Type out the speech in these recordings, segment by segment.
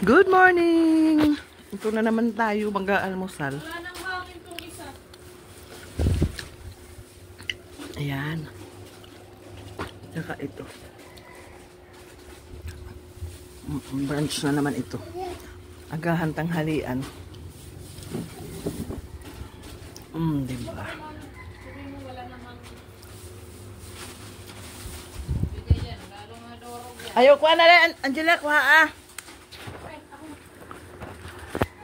Good morning! Ito na naman tayo mag-aalmusal. Wala nang hangin tong isa. Ayan. Saka ito. Brunch na naman ito. Agahan tanghalian. Diba? Sabihin mo wala nang hangin. Bigay yan. Lalo nga dorog yan. Ayaw, kuha na rin. Angela, kuha ah.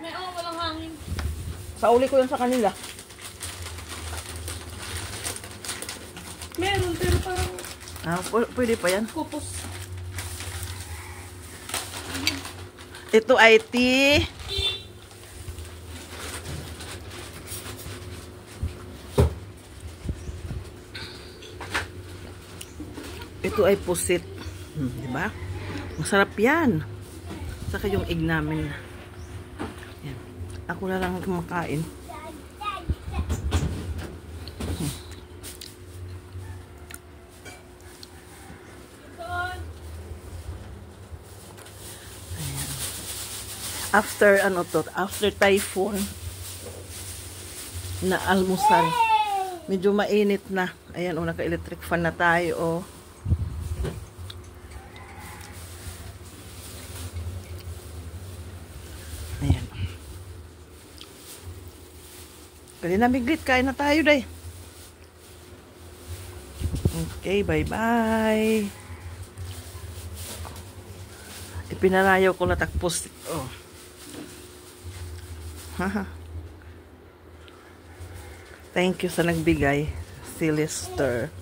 May walang hangin. Sauli ko yan sa kanila. Meron pero parang Pwede pa yan. kupos. Ito ay tea. Ito ay pusit. Diba? Masarap yan. Saka yung egg namin. Yan. Ako na lang kumakain. After after typhoon na almusal. Medyo mainit na. Ayan, naka-electric fan na tayo, oh. Ayan. Kali na miglit, kain na tayo, day. Okay, bye-bye. Ipinarayaw ko na takpos. Oh. Thank you sa nagbigay, si Lester.